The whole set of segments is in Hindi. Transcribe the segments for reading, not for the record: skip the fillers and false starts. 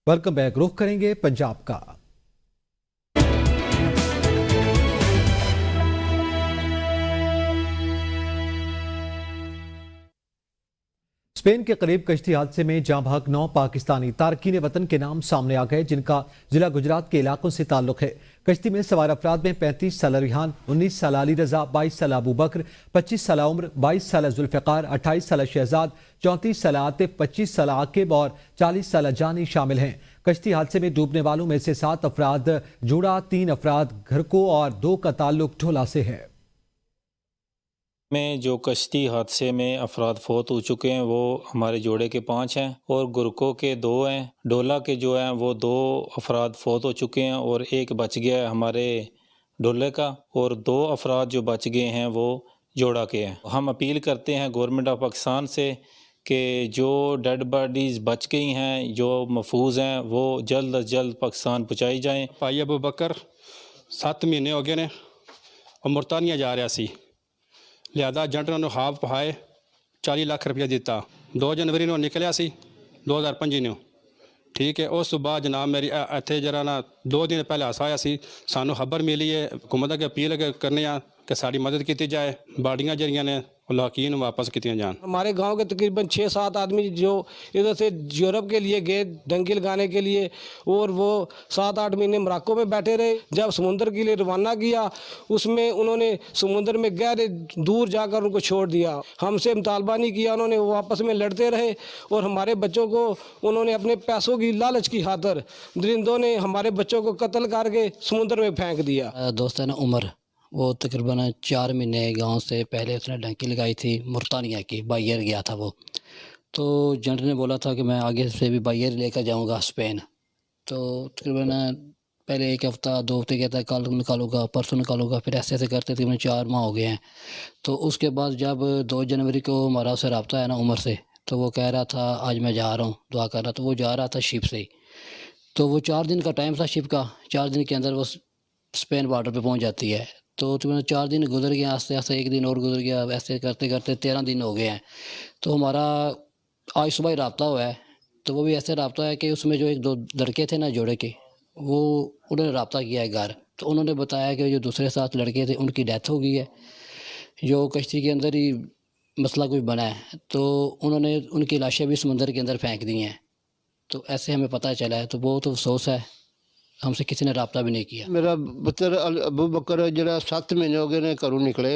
Welcome back. रुख करेंगे पंजाब का। स्पेन के करीब कश्ती हादसे में जाँ भाग 9 पाकिस्तानी तारकीन वतन के नाम सामने आ गए, जिनका जिला गुजरात के इलाकों से ताल्लुक है। कश्ती में सवार अफराद में 35 साल रिहान, 19 साल अली रजा, 22 साल अबू बकर, 25 साल उम्र, 22 साल जुल्फ़िकार, 28 साल शहजाद, 34 साल आतिफ, 25 साल आकिब और 40 साल जानी शामिल हैं। कश्ती हादसे में डूबने वालों में से 7 अफराद जुड़ा, 3 अफराद घरको और 2 का ताल्लुक ढोला से है। में जो कश्ती हादसे में अफराद फौत हो चुके हैं वो हमारे जोड़े के 5 हैं और गुरको के 2 हैं। डोला के जो हैं वो 2 अफराद फौत हो चुके हैं और एक बच गया है हमारे डोले का, और 2 अफराद जो बच गए हैं वो जोड़ा के हैं। हम अपील करते हैं गवर्नमेंट ऑफ पाकिस्तान से कि जो डेड बॉडीज़ बच गई हैं, जो महफूज हैं, वो जल्द अज जल्द पाकिस्तान पहुँचाई जाएँ। भाई अबू बकर 7 महीने हो गए ने और मुरतानिया जा रहा सी, लिहाजा ਏਜੰਟ ਨੂੰ ਹਾਫ ਪਹਾਏ 40 ਲੱਖ ਰੁਪਇਆ ਦਿੱਤਾ। 2 ਜਨਵਰੀ ਨੂੰ ਨਿਕਲਿਆ ਸੀ 2025 ਨੂੰ, ਠੀਕ ਹੈ। ਉਸ ਤੋਂ ਬਾਅਦ ਜਨਾਬ ਮੇਰੀ ਇੱਥੇ ਜਰਾ ਨਾ 2 ਦਿਨ ਪਹਿਲਾਂ ਹਾਦਸਾ ਹੋਇਆ ਸੀ। ਸਾਨੂੰ ਖਬਰ ਮਿਲੀ ਹੈ, ਹੁਕੂਮਤ ਅੱਗੇ ਅਪੀਲ ਕਰਨੇ ਆ कि साड़ी मदद की जाए, बाड़ियाँ जरिया ने लाकीन वापस की जान। हमारे गांव के तकरीबन 6-7 आदमी जो इधर से यूरोप के लिए गए डंकी लगाने के लिए, और वो 7-8 महीने मोरक्को में बैठे रहे। जब समुंदर के लिए रवाना किया, उसमें उन्होंने समुंदर में गहरे दूर जाकर उनको छोड़ दिया। हमसे मुतालबा नहीं किया उन्होंने, वो आपस में लड़ते रहे और हमारे बच्चों को उन्होंने अपने पैसों की लालच की खातर दरिंदों ने हमारे बच्चों को कत्ल करके समुंदर में फेंक दिया। दोस्त है ना उमर, वो तकरीबन 4 महीने गांव से पहले उसने डंकी लगाई थी मुर्तानिया की, बायर गया था वो। तो एजेंट ने बोला था कि मैं आगे से भी बायर लेकर जाऊंगा स्पेन। तो तकरीबन पहले 1 हफ्ता 2 हफ्ते कहता है कल निकालूंगा, परसों निकालूंगा, फिर ऐसे ऐसे करते तकरीबन 4 माह हो गए हैं। तो उसके बाद जब 2 जनवरी को हमारा उससे रब्ता है ना उमर से, तो वो कह रहा था आज मैं जा रहा हूँ, दुआ कर रहा। तो वो जा रहा था शिप से ही, तो वो 4 दिन का टाइम था शिप का। 4 दिन के अंदर वो स्पेन बॉर्डर पे पहुंच जाती है। तो 4 दिन गुजर गए, आस्ते आस्ते 1 दिन और गुजर गया, ऐसे करते करते 13 दिन हो गए हैं। तो हमारा आज सुबह ही रब्ता हुआ है। तो वो भी ऐसे रब्ता है कि उसमें जो 1-2 लड़के थे ना जोड़े के, वो उन्होंने रब्ता किया है घर। तो उन्होंने बताया कि जो दूसरे 7 लड़के थे उनकी डेथ हो गई है, जो कश्ती के अंदर ही मसला कुछ बना है। तो उन्होंने उनकी लाशें भी समुंदर के अंदर फेंक दी हैं। तो ऐसे हमें पता चला है। तो बहुत अफसोस है, हमसे किसी ने रब्ता भी नहीं किया। मेरा पुत्र अबू बकर जरा 7 महीने हो गए ने घरों निकले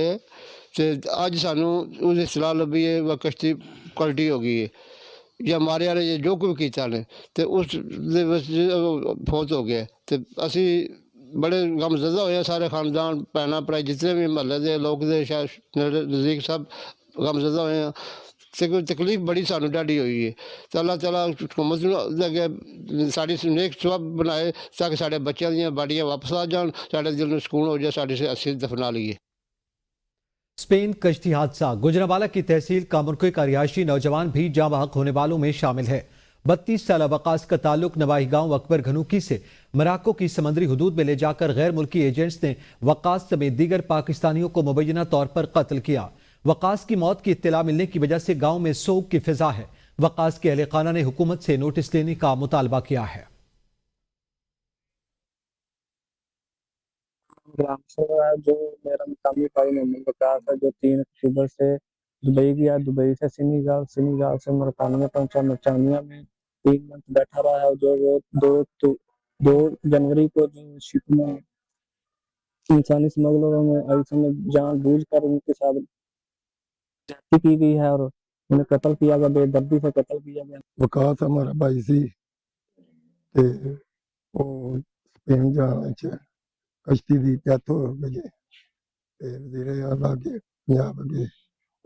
तो अज सानू उसकी सलाह लभी है वह कश्ती क्वालिटी हो गई है या मारे वाले जो कुछ किया ने तो उस फौत हो गया। तो असी बड़े गमजदा होए, सारे खानदान भैन भरा जितने भी महल्ले के लोग नज़दीक सब गमजदा होए हैं। तो तकलीफ बड़ी सानू ढाडी हुई है। तो अल्लाह ताला हुकूमत अगे साड़ी नेक सबब बनाए ताकि साढ़े बच्चों दी बाड़ियाँ वापस आ जान, साढ़े दिल में सुकून हो जाए, साढ़े से असी दफना लीए। स्पेन कश्ती हादसा। गुजरांवाला की तहसील कामुरके का रिहायशी नौजवान भी जाँ बहक होने वालों में शामिल है। 32 साल वकास का ताल्लुक नवाही गांव अकबर घनूकी से मोरक्को की समंदरी हदूद में ले जाकर गैर मुल्की एजेंट्स ने वकास समेत दीगर पाकिस्तानियों को मुबैना तौर पर कत्ल किया। वकास की मौत की इत्तला मिलने की वजह से गांव में सोग की फिजा है। वकास के अहले खाना ने हुकूमत से नोटिस लेने का मुतालबा किया है। ग्राम से जो मेरा मुकामी भाई मोहम्मद वकास है, जो 3 अक्टूबर से दुबई गया, दुबई से सेनेगल, सेनेगल से मुरतानिया पहुंचा, मुरतानिया में 3 मंथ बैठा रहा है। जो वो 2 जनवरी को जो शिप में इंसानी स्मगलरों में ऐसे जानबूझ कर उनके साथ जाति की गई है और उन्हें कत्ल किया गया, बेदर्दी से कत्ल किया गया। वकास हमारा भाई सी ते वो स्पेन जाने च कश्ती दी डेथ हो गई है ते वज़ीरे आला के पंजाब के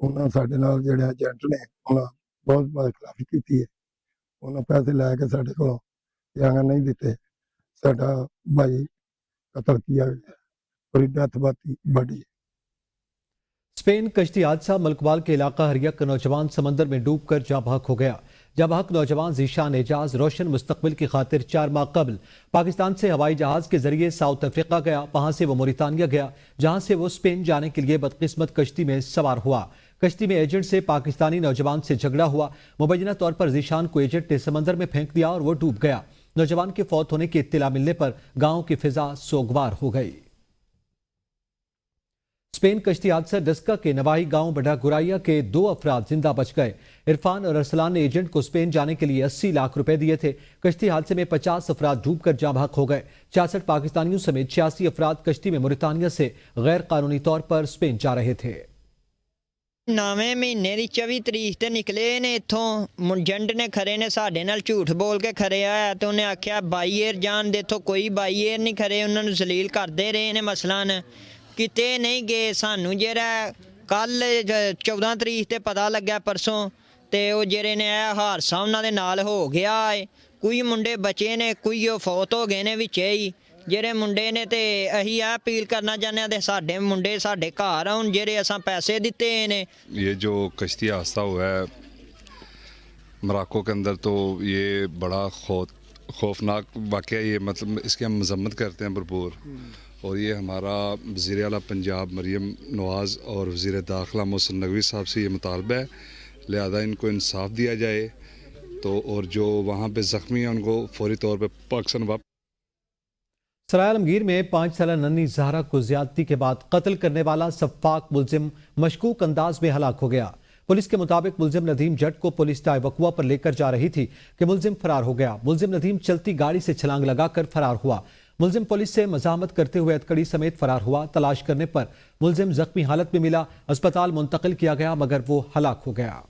उन्होंने साडे नाल जिहड़े एजेंट ने उन्होंने बहुत बार खिलाफी की है। उन्होंने पैसे लैके साडे कोलों त्यागा नहीं दिते, साडा भाई कत्ल किया गया, पूरी डेथ बड़ी। स्पेन कश्ती हादसा। मलकवाल के इलाका हरिया का नौजवान समंदर में डूबकर जाँ बहक हो गया। जाँ बहक नौजवान जीशान एजाज रोशन मुस्तकबिल की खातिर 4 माह कबल पाकिस्तान से हवाई जहाज के जरिए साउथ अफ्रीका गया। वहां से वो मोरितानिया गया, जहां से वो स्पेन जाने के लिए बदकिस्मत कश्ती में सवार हुआ। कश्ती में एजेंट से पाकिस्तानी नौजवान से झगड़ा हुआ। मुबैना तौर पर जीशान को एजेंट ने समंदर में फेंक दिया और वो डूब गया। नौजवान के फौत होने की इत्तला मिलने पर गांव की फिजा सोगवार हो गई। स्पेन कश्ती हादसा डस्का के नवाही गांव बड़ा गुराइया के 2 अफराद जिंदा बच गए। इरफान और अरसलान ने एजेंट को स्पेन जाने के लिए 80 लाख रुपए दिए थे। कश्ती हादसे में 50 अफराद डूबकर जाँ भाग हो गए। 66 पाकिस्तानियों समेत 86 अफराद कश्ती में मुरितानिया से गैर कानूनी तौर पर स्पेन जा रहे थे। नवें महीने की 24 तरीक ते निकले ने इत्थों मुंजंड ने खरे ने साडे नाल झूठ बोल के खरे आया तो उन्हें आख्या बाई एयर जान दे तो कोई बाई एयर नहीं खरे उन्होंने जलील करते रहे ने मसलन किते नहीं गए। सानू जेरा कल 14 तरीक ते पता लग्या परसों ते वो जेरे ने हादसा उन्हां दे नाल हो गया है। कोई मुंडे बचे ने कोई फौत हो गए ने विच ही जेरे मुंडे ने ते अही अपील करना चाहते हैं साडे मुंडे साडे घर आउण जेरे असां पैसे दिते ने। ये जो कश्ती हादसा हुआ है मोरक्को के अंदर तो ये बड़ा खौफनाक वाक़या ये मतलब इसकी हम मजम्मत करते हैं भरपूर। और ये हमारा वज़ीर आला पंजाब मरीम नवाज़ और वज़ीर दाखिला मोहसिन नकवी साहब से ये मुतालबा है लिहाजा इनको इंसाफ दिया जाए तो और जो वहाँ पे ज़ख्मी हैं उनको फौरी तौर पे पाकिस्तान वापस। सराय आलमगीर में 5 साल नन्ही जहरा को ज्यादती के बाद कत्ल करने वाला सफ़ाक मुलजिम मशकूक अंदाज में हलाक हो गया। पुलिस के मुताबिक मुलजिम नदीम जट को पुलिस टाइबकुआ पर लेकर जा रही थी कि मुलजिम फरार हो गया। मुलजिम नदीम चलती गाड़ी से छलांग लगाकर फरार हुआ। मुलजिम पुलिस से मजामत करते हुए हथकड़ी समेत फरार हुआ। तलाश करने पर मुलजिम जख्मी हालत में मिला, अस्पताल मुंतकिल किया गया मगर वो हलाक हो गया।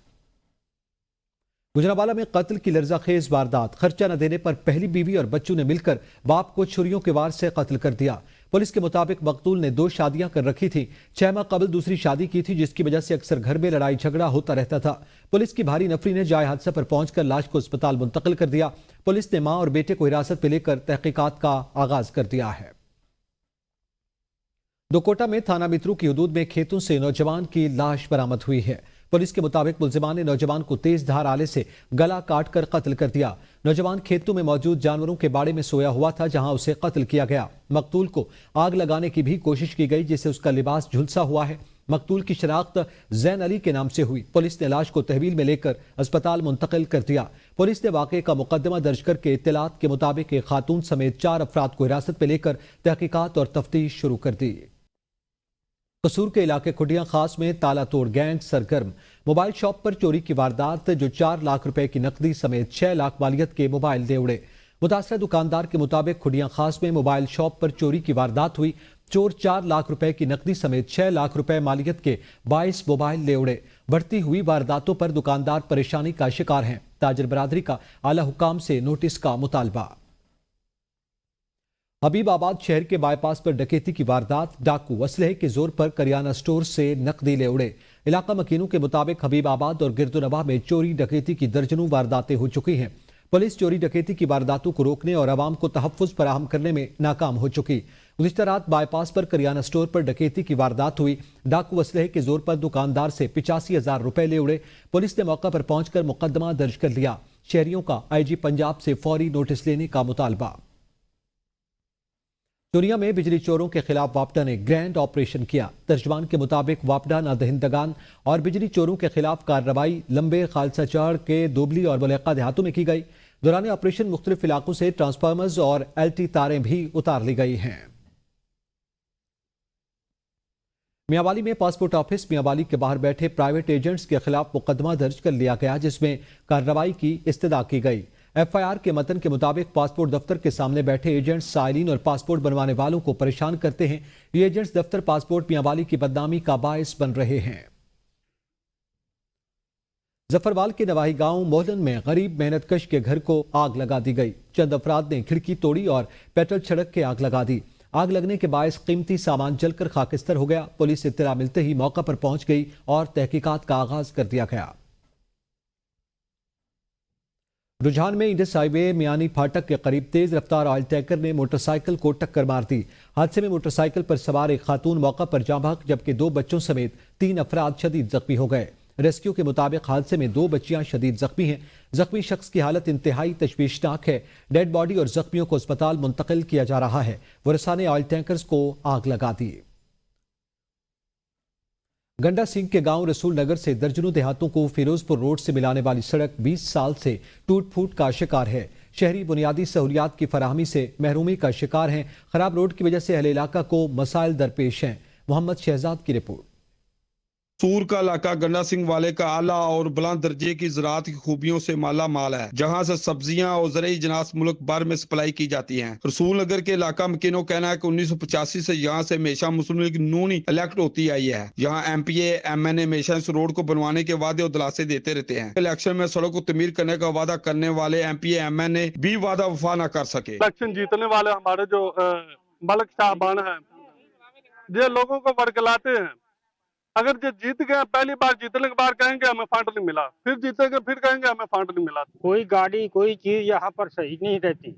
गुजरावाला में कत्ल की लर्जाखेज वारदात, खर्चा न देने पर पहली बीवी और बच्चों ने मिलकर बाप को छुरियों के वार से कत्ल कर दिया। पुलिस के मुताबिक मकतूल ने 2 शादियां कर रखी थी। 6 माह कबल दूसरी शादी की थी जिसकी वजह से अक्सर घर में लड़ाई झगड़ा होता रहता था। पुलिस की भारी नफरी ने जाए हादसा पर पहुंचकर लाश को अस्पताल मुंतकिल कर दिया। पुलिस ने मां और बेटे को हिरासत में लेकर तहकीकात का आगाज कर दिया है। दोकोटा में थाना मित्रू की हदूद में खेतों से नौजवान की लाश बरामद हुई है। पुलिस के मुताबिक मुलजिमान ने नौजवान को तेज धार आले से गला काट कर कत्ल कर दिया। नौजवान खेतों में मौजूद जानवरों के बाड़े में सोया हुआ था जहां उसे कत्ल किया गया। मकतूल को आग लगाने की भी कोशिश की गई जिससे उसका लिबास झुलसा हुआ है। मकतूल की शनाख्त जैन अली के नाम से हुई। पुलिस ने लाश को तहवील में लेकर अस्पताल मुंतकिल कर दिया। पुलिस ने वाक़े का मुकदमा दर्ज करके इत्तलात के मुताबिक एक खातून समेत 4 अफराद को हिरासत में लेकर तहकीकात और तफ्तीश शुरू कर दी। कसूर के इलाके खुडियां खास में ताला तोड़ गैंग सरगर्म। मोबाइल शॉप पर चोरी की वारदात जो 4 लाख रुपए की नकदी समेत 6 लाख मालियत के मोबाइल ले उड़े। मुतासरा दुकानदार के मुताबिक खुडियां खास में मोबाइल शॉप पर चोरी की वारदात हुई। चोर 4 लाख रुपए की नकदी समेत 6 लाख रुपए मालियत के 22 मोबाइल ले उड़े। बढ़ती हुई वारदातों पर दुकानदार परेशानी का शिकार हैं। ताजर बरादरी का आला हुकाम से नोटिस का मुतालबा। हबीबाबाद शहर के बाईपास पर डकैती की वारदात, डाकू असलहे के जोर पर करियाना स्टोर से नकदी ले उड़े। इलाका मकीनों के मुताबिक हबीबाबाद और गिरदुनवा में चोरी डकैती की दर्जनों वारदातें हो चुकी हैं। पुलिस चोरी डकैती की वारदातों को रोकने और आवाम को तहफ्फुज फराहम करने में नाकाम हो चुकी। गुज़िश्ता रात बाईपास पर करियाना स्टोर पर डकैती की वारदात हुई। डाकू असलहे के जोर पर दुकानदार से 85,000 रुपए ले उड़े। पुलिस ने मौका पर पहुंचकर मुकदमा दर्ज कर लिया। शहरियों का IG पंजाब से फौरी नोटिस लेने का मुतालबा। दुनिया में बिजली चोरों के खिलाफ वापडा ने ग्रैंड ऑपरेशन किया। तर्जमान के मुताबिक वापडा नादहिंदगान और बिजली चोरों के खिलाफ कार्रवाई लंबे खालसा चढ़ के दोबली और मलेका देहातों में की गई। दौरान ऑपरेशन मुख्तलिफ इलाकों से ट्रांसफार्मर्स और LT तारें भी उतार ली गई हैं। मियांवाली में पासपोर्ट ऑफिस मियांवाली के बाहर बैठे प्राइवेट एजेंट्स के खिलाफ मुकदमा दर्ज कर लिया गया जिसमें कार्रवाई की इस्तदा की गई। FIR के मतन के मुताबिक पासपोर्ट दफ्तर के सामने बैठे एजेंट्स साइलिन और पासपोर्ट बनवाने वालों को परेशान करते हैं। ये एजेंट्स दफ्तर पासपोर्ट मियांवाली की बदनामी का बायस बन रहे हैं। जफरवाल के नवाही गांव मोहलन में गरीब मेहनतकश के घर को आग लगा दी गई। चंद अफराद ने खिड़की तोड़ी और पेट्रोल छिड़क के आग लगा दी। आग लगने के बायस कीमती सामान जलकर खाकिस्तर हो गया। पुलिस इत्तला मिलते ही मौका पर पहुंच गई और तहकीकात का आगाज कर दिया गया। रुझान में इंडस हाईवे मियानी फाटक के करीब तेज रफ्तार ऑयल टैंकर ने मोटरसाइकिल को टक्कर मार दी। हादसे में मोटरसाइकिल पर सवार एक खातून मौका पर जाँ भाग जबकि 2 बच्चों समेत 3 अफराद शदीद जख्मी हो गए। रेस्क्यू के मुताबिक हादसे में 2 बच्चियां शदीद जख्मी हैं। जख्मी शख्स की हालत इंतहाई तशवीशनाक है। डेड बॉडी और जख्मियों को अस्पताल मुंतकिल किया जा रहा है। वरसा ने ऑयल टैंकर्स को आग लगा दी। गंडा सिंह के गांव रसूल नगर से दर्जनों देहातों को फिरोजपुर रोड से मिलाने वाली सड़क 20 साल से टूट फूट का शिकार है। शहरी बुनियादी सहूलियात की फराहमी से महरूमी का शिकार हैं। खराब रोड की वजह से अहले इलाका को मसाइल दरपेश हैं। मोहम्मद शहजाद की रिपोर्ट। सूर का इलाका गंडा सिंह वाले का आला और बुलंद दर्जे की ज़राअत की खूबियों से माला माल है, जहाँ से सब्जियां और ज़रूरी जिनास मुल्क भर में सप्लाई की जाती हैं। रसूल नगर के इलाका मकीनों कहना है कि 1985 से यहाँ से हमेशा मुस्लिम लीग नून इलेक्ट होती आई है। यहाँ MPA MNA हमेशा इस रोड को बनवाने के वादे और दिलासे देते रहते हैं। इलेक्शन में सड़क को तमीर करने का वादा करने वाले MPA MNA भी वादा वफा न कर सके। इलेक्शन जीतने वाले हमारे जो मलिक साहबान है, ये लोगों को वर्गलाते हैं। अगर जो जीत गए, पहली बार जीतने के बाद कहेंगे हमें फंड नहीं मिला, फिर जीतेंगे फिर कहेंगे हमें फंड नहीं मिला। कोई गाड़ी कोई चीज यहाँ पर सही नहीं रहती।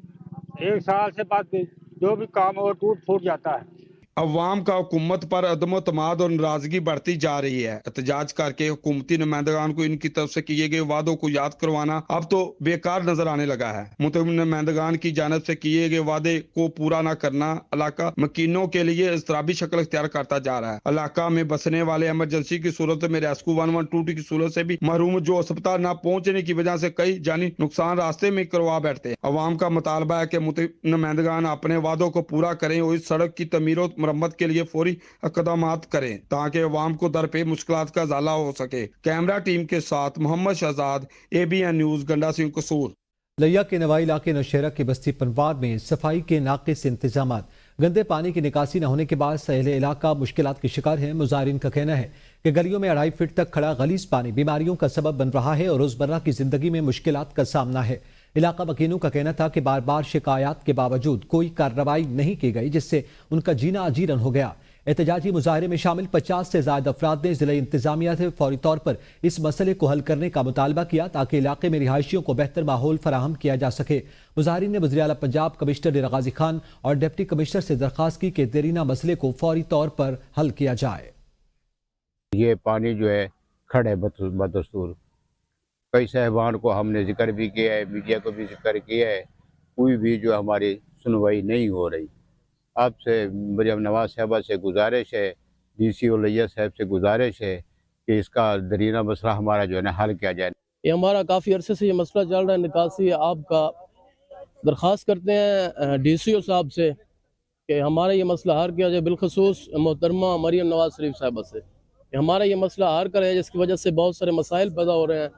1 साल से बाद जो भी काम हो टूट फूट जाता है। अवाम का हुकूमत पर अदम-ओ-तमाद और नाराजगी बढ़ती जा रही है। एहतजाज करके हुकूमती नुमाइंदगान को इनकी तरफ से किए गए वादों को याद करवाना अब तो बेकार नजर आने लगा है। मुतमिम नुमाइंदगान की जानिब से किए गए वादे को पूरा न करना इलाका मकीनों के लिए इज़्तिराबी शक्ल इख्तियार करता जा रहा है। इलाका में बसने वाले इमरजेंसी की सूरत में रेस्क्यू 112 की सूरत से भी महरूम, जो अस्पताल न पहुंचने की वजह से कई जानी नुकसान रास्ते में करवा बैठते हैं। अवाम का मुतालबा है कि मुतमिम नुमाइंदगान अपने वादों को पूरा करें और इस सड़क की तमीर मरम्मत के लिए फौरी इक़दामात करें ताकि अवाम को दरपेश मुश्किलात का ज़ाला हो सके। कैमरा टीम के साथ मोहम्मद शहजाद, ABN न्यूज़, गंडा सिंह कसूर। लिया के नवाई इलाके नौशहरा की बस्ती पनवार में सफाई के नाक़िस इंतजाम, गंदे पानी की निकासी न होने के बाद अहले इलाका मुश्किलात के शिकार है। मुजाहिरीन का कहना है कि गलियों में 2.5 फीट तक खड़ा गलीज पानी बीमारियों का सबब बन रहा है और रोजमर्रा की जिंदगी में मुश्किलात का सामना है। इलाका मकीनों का कहना था कि बार बार शिकायत के बावजूद कोई कार्रवाई नहीं की गई, जिससे उनका जीना अजीरन हो गया। एहतजाजी मुजाहरे में शामिल 50 से ज्यादा अफराद ने जिला इंतजामिया से फौरी तौर पर इस मसले को हल करने का मुतालबा किया ताकि इलाके में रिहायशियों को बेहतर माहौल फराहम किया जा सके। मुजाहरीन ने वज़ीर आला पंजाब कमिश्नर डेरा गाजी खान और डिप्टी कमिश्नर से दरख्वास्त की कि देरीना मसले को फौरी तौर पर हल किया जाए। ये पानी जो है खड़े बदस्तूर, कई साहिबान को हमने जिक्र भी किया है, मीडिया को भी जिक्र किया है, कोई भी जो हमारी सुनवाई नहीं हो रही। आपसे मरियम नवाज साहबा से गुजारिश है, DC लिया साहब से गुजारिश है कि इसका दरीना मसला हमारा जो है ना हल किया जाए। ये हमारा काफ़ी अरसे से ये मसला चल रहा है, निकासी आपका दरख्वास्त करते हैं DCO साहब से कि हमारा ये मसला हल किया जाए, बिलखसूस मोहतरमा मरियम नवाज शरीफ साहबा से कि हमारा ये मसला हल करें, जिसकी वजह से बहुत सारे मसाइल पैदा हो रहे हैं।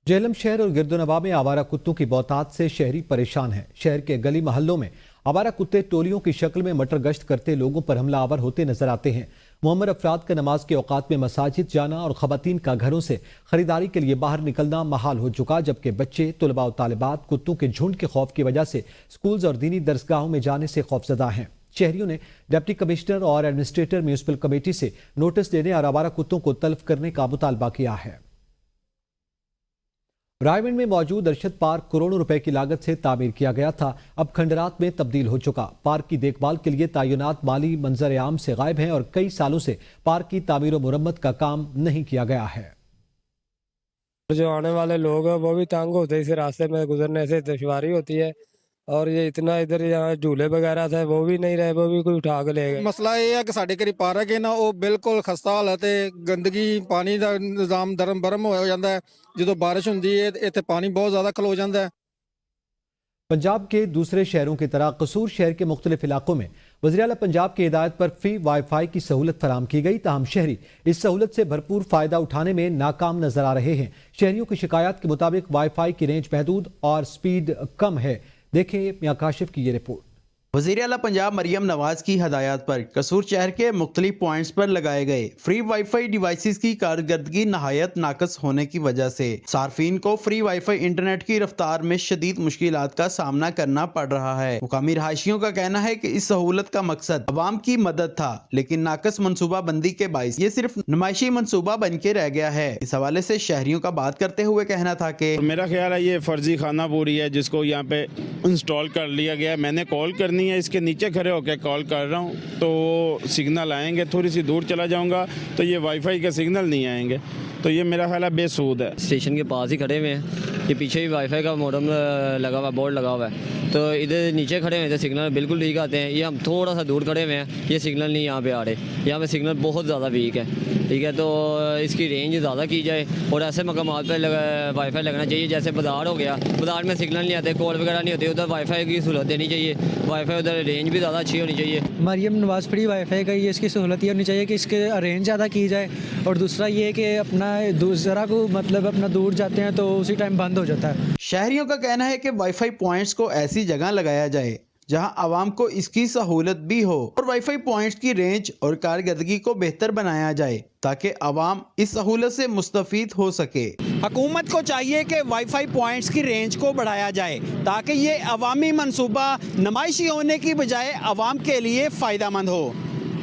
जेहलम शहर और गिरदोनवा में आवारा कुत्तों की बहुतात से शहरी परेशान हैं। शहर के गली मोहल्लों में आवारा कुत्ते टोलियों की शक्ल में मटर गश्त करते लोगों पर हमलावर होते नजर आते हैं। मुअम्मर अफराद का नमाज के औकात में मसाजिद जाना और खवातीन का घरों से खरीदारी के लिए बाहर निकलना महाल हो चुका, जबकि बच्चे, तलबा और तालिबात कुत्तों के झुंड के खौफ की वजह से स्कूल्स और दीनी दरसगाहों में जाने से खौफजदा हैं। शहरियों ने डिप्टी कमिश्नर और एडमिनिस्ट्रेटर म्यूनिसिपल कमेटी से नोटिस देने और आवारा कुत्तों को तल्फ करने का मुतालबा किया है। रायगढ़ में मौजूद अरशद पार्क करोड़ों रुपए की लागत से तामीर किया गया था, अब खंडरात में तब्दील हो चुका। पार्क की देखभाल के लिए तयनात माली मंजर आम से गायब हैं और कई सालों से पार्क की तामीर और मुरम्मत का काम नहीं किया गया है। जो आने वाले लोग हैं वो भी तंग होते हैं, इस रास्ते में गुजरने से दुश्वारी होती है। और ये इतना इधर यहाँ झूले वगैरह थे वो भी नहीं रहे, वो भी कोई उठा के ले गए। मसला ये है कि साढ़े करीब पार्क है ना, वो बिल्कुल खस्ता हालत है, गंदगी पानी का निज़ाम धर्म भरम हो जाता है। जो बारिश होती है इतने पानी बहुत ज़्यादा खलो जाता है। पंजाब के दूसरे शहरों की तरह कसूर शहर के मुख्तलिफ इलाकों में वज़ीर आला पंजाब की हिदायत पर फ्री वाईफाई की सहूलत फराम की गई, ताहम शहरी इस सहूलत से भरपूर फायदा उठाने में नाकाम नजर आ रहे हैं। शहरियों की शिकायत के मुताबिक वाईफाई की रेंज महदूद और स्पीड कम है। देखें मियां काशिफ की ये रिपोर्ट। वज़ीर आला पंजाब मरियम नवाज की हदायत पर कसूर शहर के मुख्तलिफ पॉइंट्स पर लगाए गए फ्री वाईफाई डिवाइसेस की कारकर्दगी नहायत नाकस होने की वजह से सार्फिन को फ्री वाईफाई इंटरनेट की रफ्तार में शदीद मुश्किलात का सामना करना पड़ रहा है। मुकामी रहायशियों का कहना है कि इस सहूलत का मकसद अवाम की मदद था, लेकिन नाकस मनसूबा बंदी के बाइस ये सिर्फ नुमाइशी मनसूबा बन के रह गया है। इस हवाले से शहरियों का बात करते हुए कहना था कि मेरा ख्याल है ये फर्जी खाना पूरी है जिसको यहाँ पे इंस्टॉल कर लिया गया। मैंने कॉल करनी है, इसके नीचे खड़े होकर कॉल कर रहा हूँ तो सिग्नल आएंगे, थोड़ी सी दूर चला जाऊँगा तो ये वाईफाई के सिग्नल नहीं आएंगे, तो ये मेरा ख्याल है बेसूद है। स्टेशन के पास ही खड़े हुए हैं, ये पीछे भी वाईफाई का मॉडेम लगा हुआ, बोर्ड लगा हुआ है। तो इधर नीचे खड़े हुए थे, सिग्नल बिल्कुल ठीक आते हैं। ये हम थोड़ा सा दूर खड़े हुए हैं, ये सिग्नल नहीं यहाँ पे आ रहे। यहाँ पे सिग्नल बहुत ज़्यादा वीक है, ठीक है। तो इसकी रेंज ज़्यादा की जाए और ऐसे मकामात पर वाईफाई लगना चाहिए। जैसे बाजार हो गया, बाजार में सिग्नल नहीं आते, कॉल वगैरह नहीं होते, उधर वाईफाई की सहूलत देनी चाहिए। वाईफाई उधर रेंज भी ज़्यादा अच्छी होनी चाहिए। मरियम नवाज़ फ्री वाईफाई का ये इसकी सहूलत ये होनी चाहिए कि इसके रेंज ज़्यादा की जाए। और दूसरा ये कि अपना दूसरा को मतलब अपना दूर जाते हैं तो उसी टाइम बंद हो जाता है। शहरियों का कहना है कि वाईफाई पॉइंट्स को ऐसी जगह लगाया जाए जहां आवाम को इसकी सहूलत भी हो और वाईफाई पॉइंट्स की रेंज और कारकर्दगी को बेहतर बनाया जाए ताकि आवाम इस सहूलत से मुस्तफीद हो सके। हुकूमत को चाहिए कि वाईफाई पॉइंट्स की रेंज को बढ़ाया जाए ताकि ये अवामी मंसूबा नुमाइशी होने की बजाय आवाम के लिए फ़ायदेमंद हो।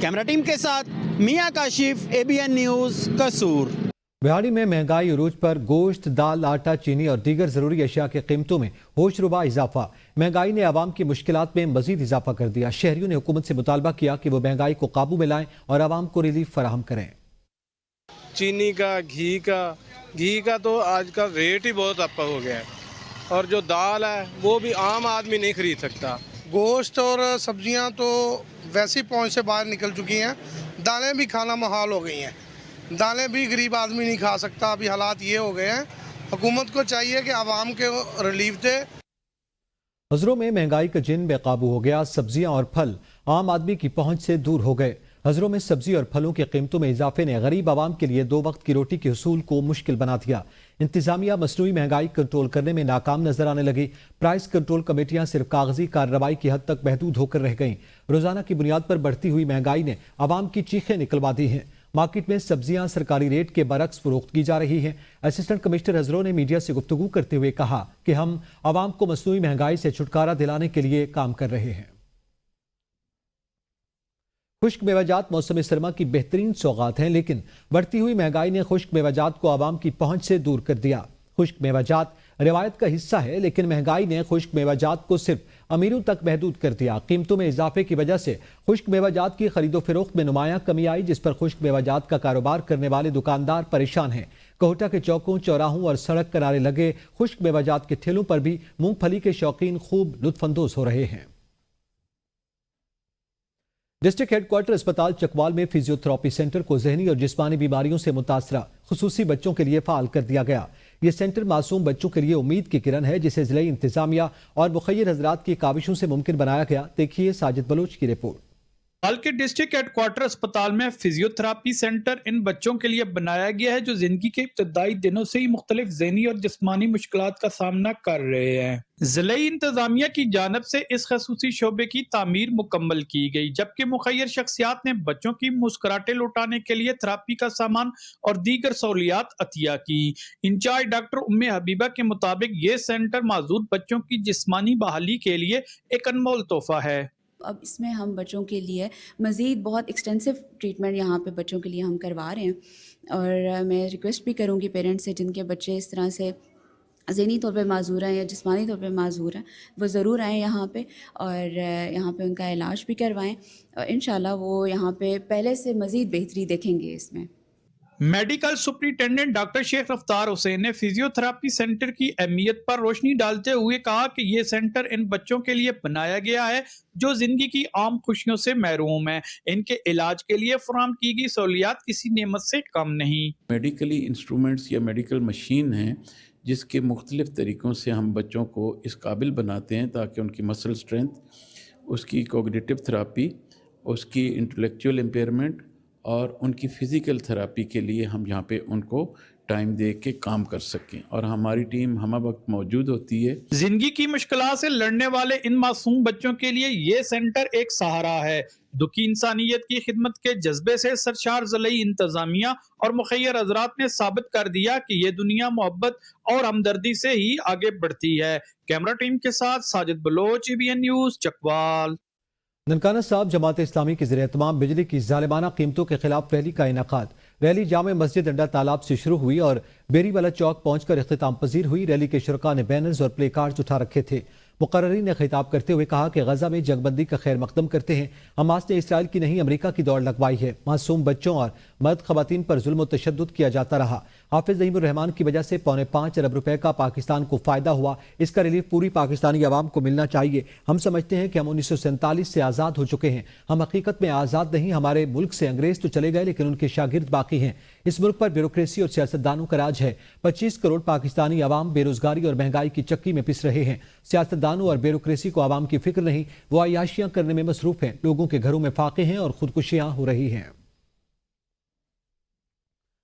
कैमरा टीम के साथ मियां काशिफ, ABN न्यूज़, कसूर। बिहाड़ी में महंगाई उरूज पर गोश्त, दाल, आटा, चीनी और दीगर जरूरी अशिया की कीमतों में होशरुबा इजाफा। महंगाई ने आवाम की मुश्किलात में मजीद इजाफा कर दिया। शहरियों ने हुकूमत से मुतालबा किया कि वो महंगाई को काबू में लाएं और आवाम को रिलीफ फराहम करें। चीनी का, घी का तो आज का रेट ही बहुत अप हो गया है और जो दाल है वो भी आम आदमी नहीं खरीद सकता। गोश्त और सब्जियां तो वैसे ही पहुंच से बाहर निकल चुकी हैं, दालें भी खाना मुहाल हो गई हैं, दालें भी गरीब आदमी नहीं खा सकता। अभी हालात ये हो गए हैं, हुकूमत को चाहिए कि आवाम के रिलीफ दे। हज़रों में महंगाई का जिन बेकाबू हो गया। सब्जियां और फल आम आदमी की पहुंच से दूर हो गए। हज़रों में सब्जी और फलों की कीमतों में इजाफे ने गरीब आवाम के लिए 2 वक्त की रोटी के हुसूल को मुश्किल बना दिया। इंतजामिया मसनूई महंगाई कंट्रोल करने में नाकाम नजर आने लगी। प्राइस कंट्रोल कमेटियां सिर्फ कागजी कार्रवाई की हद तक महदूद होकर रह गईं। रोजाना की बुनियाद पर बढ़ती हुई महंगाई ने आवाम की चीखें निकलवा दी हैं। मार्केट में सब्जियां सरकारी रेट के बरक्स फरोख्त की जा रही हैं। असिस्टेंट कमिश्नर हज़रों ने मीडिया से गुफ्तगू करते हुए कहा कि हम आवाम को मसनूई महंगाई से छुटकारा दिलाने के लिए काम कर रहे हैं। खुश्क मेवाजात मौसम सरमा की बेहतरीन सौगात हैं, लेकिन बढ़ती हुई महंगाई ने खुश्क मेवाजात को आवाम की पहुंच से दूर कर दिया। खुश्क मेवाजात रिवायत का हिस्सा है, लेकिन महंगाई ने खुश्क मेवाजात को सिर्फ अमीरों तक महदूद कर दिया। कीमतों में इजाफे की वजह से खुश्क मेवाजात की खरीदो फरोख्त में नुमायां कमी आई, जिस पर खुश्क मेवाजात का कारोबार करने वाले दुकानदार परेशान हैं। कोहटा के चौकों, चौराहों और सड़क किनारे लगे खुश्क मेवाजात के ठेलों पर भी मूंगफली के शौकीन खूब लुत्फानंदोज हो रहे हैं। डिस्ट्रिक्ट हेडक्वार्टर अस्पताल चकवाल में फिजियोथेरेपी सेंटर को जहनी और जिस्मानी बीमारियों से मुतासरा खुसूसी बच्चों के लिए फाल कर दिया गया। ये सेंटर मासूम बच्चों के लिए उम्मीद की किरण है, जिसे जिले इंतजामिया और मुखय्यर हजरात की काविशों से मुमकिन बनाया गया। देखिए साजिद बलोच की रिपोर्ट। हाल के डिस्ट्रिक्ट हेडक्वार्टर अस्पताल में फिजियोथेरापी सेंटर इन बच्चों के लिए बनाया गया है जो जिंदगी के इब्तदाई दिनों से ही मुख्तलिफ ज़हनी और जिस्मानी मुश्किलात का सामना कर रहे हैं। जिले इंतजामिया की जानब से इस खसूसी शोबे की तामीर मुकम्मल की गई, जबकि मुखय्यर शख्सियात ने बच्चों की मुस्कुराहटें लौटाने के लिए थेरापी का सामान और दीगर सहूलियात अतिया की। इंचार्ज डॉक्टर उम्मे हबीबा के मुताबिक ये सेंटर माजूर बच्चों की जिस्मानी बहाली के लिए एक अनमोल तोहफा है। अब इसमें हम बच्चों के लिए मज़ीद बहुत एक्सटेंसिव ट्रीटमेंट यहाँ पे बच्चों के लिए हम करवा रहे हैं। और मैं रिक्वेस्ट भी करूँगी पेरेंट्स से जिनके बच्चे इस तरह से ज़हनी तौर पे माजूर हैं या जिस्मानी तौर पे माजूर हैं, वो ज़रूर आएँ यहाँ पे और यहाँ पे उनका इलाज भी करवाएं और इंशाल्लाह वो यहाँ पे पहले से मज़ीद बेहतरी देखेंगे इसमें। मेडिकल सुपरिटेंडेंट डॉक्टर शेख रफ्तार हुसैन ने फिजियोथेरापी सेंटर की अहमियत पर रोशनी डालते हुए कहा कि ये सेंटर इन बच्चों के लिए बनाया गया है जो जिंदगी की आम खुशियों से महरूम है। इनके इलाज के लिए फराहम की गई सहूलियात किसी नेमत से कम नहीं। मेडिकली इंस्ट्रूमेंट्स या मेडिकल मशीन हैं जिसके मुख्तलिफ तरीक़ों से हम बच्चों को इस काबिल बनाते हैं ताकि उनकी मसल स्ट्रेंथ, उसकी कोग्निटिव थेरापी, उसकी इंटेलेक्चुअल इम्पेयरमेंट और उनकी फ़िज़िकल थेरापी के लिए हम यहाँ पे उनको टाइम दे के काम कर सकें और हमारी टीम हर वक्त मौजूद होती है। जिंदगी की मुश्किलात से लड़ने वाले इन मासूम बच्चों के लिए ये सेंटर एक सहारा है। दुखी इंसानियत की खिदमत के जज्बे से सरशार ज़िले इंतजामिया और मुखय्यर हज़रात ने साबित कर दिया कि ये दुनिया मोहब्बत और हमदर्दी से ही आगे बढ़ती है। कैमरा टीम के साथ साजिद बलोच, ABN न्यूज़, चकवाल। ननकाना साहब जमात इस्लामी के ज़रिए तमाम बिजली की जालिमाना कीमतों के खिलाफ रैली का इनेकाद। रैली जामे मस्जिद अंडा तालाब से शुरू हुई और बेरीवाला चौक पहुंचकर इख्तिताम पजीर हुई। रैली के शुरका ने बैनर्स और प्ले कार्ड्स उठा रखे थे। मुकर्रिरीन ने खिताब करते हुए कहा कि गजा में जंगबंदी का खैर मकदम करते हैं। हमास ने इसराइल की नहीं अमेरिका की दौड़ लगवाई है। मासूम बच्चों और मर्द खवातीन पर जुल्म और तशद्दुद किया जाता रहा। हाफिज नईमुर रहमान की वजह से 5.25 अरब रुपए का पाकिस्तान को फायदा हुआ। इसका रिलीफ पूरी पाकिस्तानी आवाम को मिलना चाहिए। हम समझते हैं कि हम 1947 से आज़ाद हो चुके हैं। हम हकीकत में आज़ाद नहीं, हमारे मुल्क से अंग्रेज तो चले गए लेकिन उनके शागिर्द बाकी हैं। इस मुल्क पर ब्यूरोक्रेसी और सियासतदानों का राज है। 25 करोड़ पाकिस्तानी आवाम बेरोजगारी और महंगाई की चक्की में पिस रहे हैं। सियासतदानों और ब्यूरोक्रेसी को आवाम की फिक्र नहीं, वो अय्याशियां करने में मसरूफ हैं। लोगों के घरों में फाके हैं और खुदकुशियां हो रही हैं।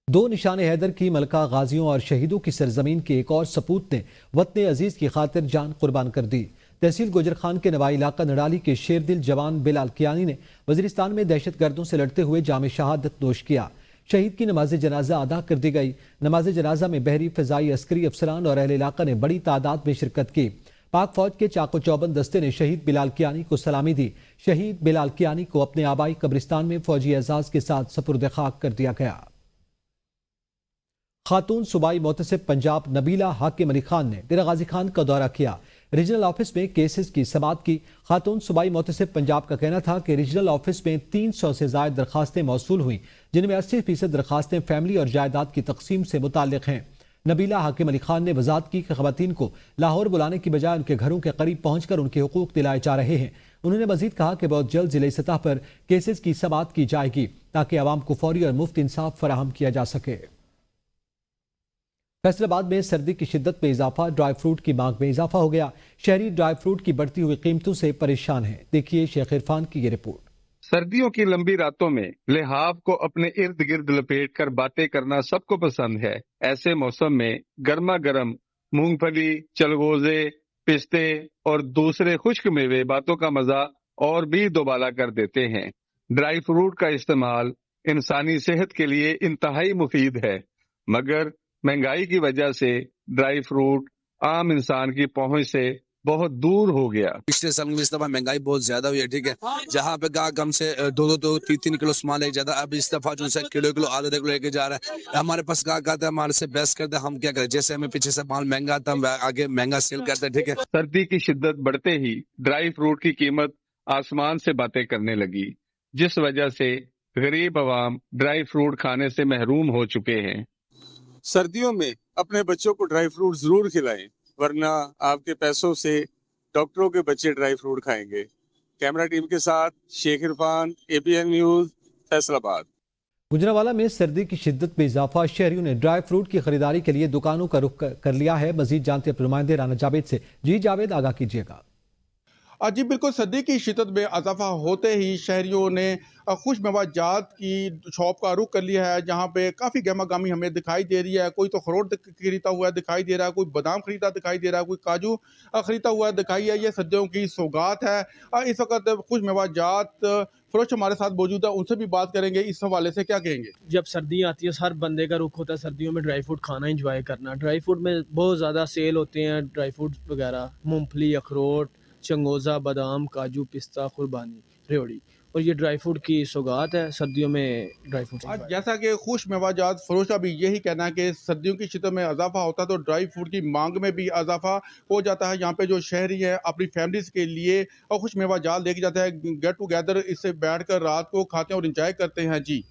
2 निशाने हैदर की मलका गाजियों और शहीदों की सरजमीन के एक और सपूत ने वतन अजीज की खातिर जान कुर्बान कर दी। तहसील गुजर खान के नवाई इलाका नडाली के शेरदिल जवान बिलाल कियानी ने वजीरिस्तान में दहशत गर्दों से लड़ते हुए जाम शहादत नोश किया। शहीद की नमाज जनाजा अदा कर दी गई। नमाज जनाजा में बहरी, फजाई, अस्करी अफसरान और अहले इलाका ने बड़ी तादाद में शिरकत की। पाक फौज के चाको चौबंद दस्ते ने शहीद बिलाल कियानी को सलामी दी। शहीद बिलाल कियानी को अपने आबाई कब्रिस्तान में फौजी एजाज के साथ सपुर्द खाक कर दिया गया। खातून सूबाई मोहतसिब पंजाब नबीला हाकिम अली खान ने डेरा गाजी खान का दौरा किया। रीजनल ऑफिस में केसेस की समाअत की। खातून सूबाई मोहतसिब पंजाब का कहना था कि रीजनल ऑफिस में 300 से ज्यादा दरखास्तें मौसूल हुई, जिनमें 80% दरखास्तें फैमिली और जायदाद की तकसीम से मुताल्लिक हैं। नबीला हाकिम अली खान ने वजाहत की कि खवातीन को लाहौर बुलाने की बजाय उनके घरों के करीब पहुंचकर उनके हुकूक दिलाए जा रहे हैं। उन्होंने मजीद कहा कि बहुत जल्द जिले सतह पर केसेस की समाअत की जाएगी ताकि आवाम को फौरी और मुफ्त इंसाफ फराहम किया जा सके। फैसलाबाद में सर्दी की शिद्दत में इजाफा, ड्राई फ्रूट की मांग में इजाफा हो गया। शहरी ड्राई फ्रूट की बढ़ती हुई कीमतों से परेशान हैं। देखिए शेख इरफान की ये रिपोर्ट। सर्दियों की लंबी रातों में लिहाफ को अपने इर्द गिर्द लपेट कर बातें करना सबको पसंद है। ऐसे मौसम में गर्मा गर्म मूंगफली, चलगोजे, पिस्ते और दूसरे खुश्क मेवे बातों का मजा और भी दोबाला कर देते हैं। ड्राई फ्रूट का इस्तेमाल इंसानी सेहत के लिए इंतहाई मुफीद है, मगर महंगाई की वजह से ड्राई फ्रूट आम इंसान की पहुंच से बहुत दूर हो गया। पिछले साल में इस दफा महंगाई बहुत ज्यादा हुई है, ठीक है। जहाँ पे गाहक हमसे 2-3 किलो सामान लेके जाता है, अब इस दफा जो है किलो आधा किलो लेके जा रहा है। हमारे पास गाहक आता है, हमारे से बेस्ट करते हैं, हम क्या करें। जैसे हमें पीछे से माल महंगा आता है, आगे महंगा सेल करते हैं, ठीक है। सर्दी की शिद्दत बढ़ते ही ड्राई फ्रूट की कीमत आसमान से बातें करने लगी, जिस वजह से गरीब आवाम ड्राई फ्रूट खाने से महरूम हो चुके हैं। सर्दियों में अपने बच्चों को ड्राई फ्रूट जरूर खिलाएं, वरना आपके पैसों से डॉक्टरों के बच्चे ड्राई फ्रूट खाएंगे। कैमरा टीम के साथ शेख इरफान, APN न्यूज, फैसलाबाद। गुजरांवाला में सर्दी की शिद्दत में इजाफा, शहरियों ने ड्राई फ्रूट की खरीदारी के लिए दुकानों का रुख कर लिया है। मजीद जानते अपने नुमाइंदे राना जावेद से। जी जावेद, आगाह कीजिएगा। जी बिल्कुल, सर्दी की शिद्दत में इजाफा होते ही शहरियों ने खुश मेवाजात की शॉप का रुख कर लिया है, जहाँ पे काफ़ी गहमा गहमी हमें दिखाई दे रही है। कोई तो अखरोट खरीदा हुआ दिखाई दे रहा है, कोई बादाम खरीदा दिखाई दे रहा है, कोई काजू खरीदा हुआ दिखाई है। ये सर्दियों की सौगात है। इस वक्त खुश मेवाजात फरोश हमारे साथ मौजूद है, उनसे भी बात करेंगे। इस हवाले से क्या कहेंगे? जब सर्दियाँ आती है, हर बंदे का रुख होता है सर्दियों में ड्राई फ्रूट खाना, इंजॉय करना। ड्राई फ्रूट में बहुत ज़्यादा सेल होते हैं, ड्राई फ्रूट वगैरह, मूँगफली, अखरोट, चंगोज़ा, बादाम, काजू, पिस्ता, कुर्बानी, रेवड़ी, और ये ड्राई फ्रूट की सौगात है सर्दियों में ड्राई फ्रूट। जैसा कि खुश मेवाजात फरोश का भी यही कहना है कि सर्दियों की शिद्दत में इजाफा होता है तो ड्राई फ्रूट की मांग में भी इजाफा हो जाता है। यहाँ पे जो शहरी है अपनी फैमिलीज के लिए और खुश मेवाजात लेके जाते हैं, गेट टुगेदर इससे बैठकर रात को खाते हैं और इंजॉय करते हैं। जी,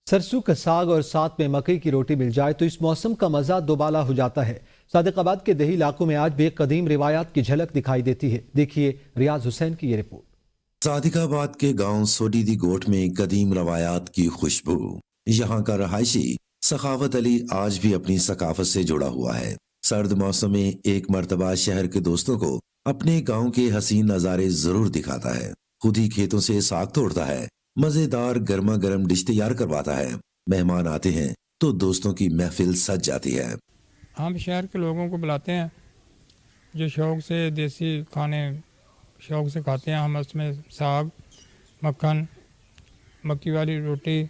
सरसों का साग और साथ में मकई की रोटी मिल जाए तो इस मौसम का मजा दोबाला हो जाता है। सादिकाबाद के दही इलाकों में आज भी कदीम रिवायात की झलक दिखाई देती है। देखिए रियाज हुसैन की ये रिपोर्ट। सादिकाबाद के गांव सोडीदी गोट में कदीम रवायात की खुशबू। यहाँ का रहायशी सखावत अली आज भी अपनी सकाफत से जुड़ा हुआ है। सर्द मौसम में एक मर्तबा शहर के दोस्तों को अपने गांव के हसीन नज़ारे जरूर दिखाता है। खुद ही खेतों से साग तोड़ता है, मजेदार गर्मा गर्म डिश तैयार करवाता है। मेहमान आते हैं तो दोस्तों की महफिल सज जाती है। हम शहर के लोगों को बुलाते हैं जो शौक़ से देसी खाने शौक़ से खाते हैं। हम उसमें साग, मक्खन, मक्की वाली रोटी,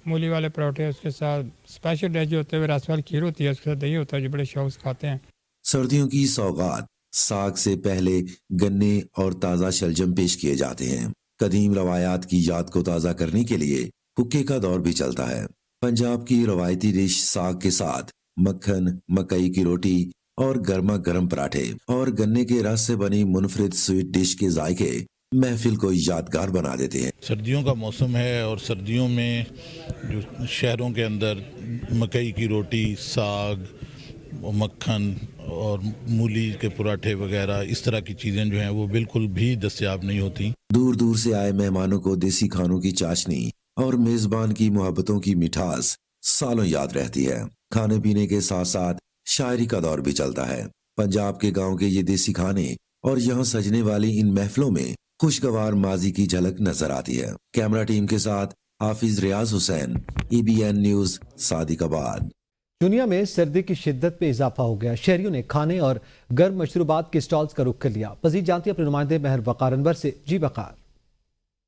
मूली वाले पराठे, उसके साथ स्पेशल डिश जो होते हुए रस वाली खीर होती है, उसके साथ दही होता है, जो बड़े शौक़ से खाते हैं। सर्दियों की सौगात साग से पहले गन्ने और ताज़ा शलजम पेश किए जाते हैं। कदीम रवायात की याद को ताज़ा करने के लिए हुक्के का दौर भी चलता है। पंजाब की रवायती डिश साग के साथ मक्खन, मकई की रोटी, और गर्मा गर्म पराठे और गन्ने के रस से बनी मुनफरिद स्वीट डिश के जायके महफिल को यादगार बना देते हैं। सर्दियों का मौसम है और सर्दियों में जो शहरों के अंदर मकई की रोटी, साग, मक्खन और मूली के पराठे वगैरह इस तरह की चीज़ें जो हैं वो बिल्कुल भी दस्तयाब नहीं होती। दूर दूर से आए मेहमानों को देसी खानों की चाशनी और मेजबान की मोहब्बतों की मिठास सालों याद रहती है। खाने पीने के साथ साथ शायरी का दौर भी चलता है। पंजाब के गांव के ये देसी खाने और यहाँ सजने वाली इन महफिलों में खुशगवार माजी की झलक नजर आती है। कैमरा टीम के साथ हाफिज रियाज हुसैन, EBN न्यूज, सादिकाबाद। दुनिया में सर्दी की शिद्दत में इजाफा हो गया। शहरियों ने खाने और गर्म मशरूबात के स्टॉल्स का रुख कर लिया। मजीद जानते हैं अपने नुमाइंदे महर वकार अनवर से। जी वकार।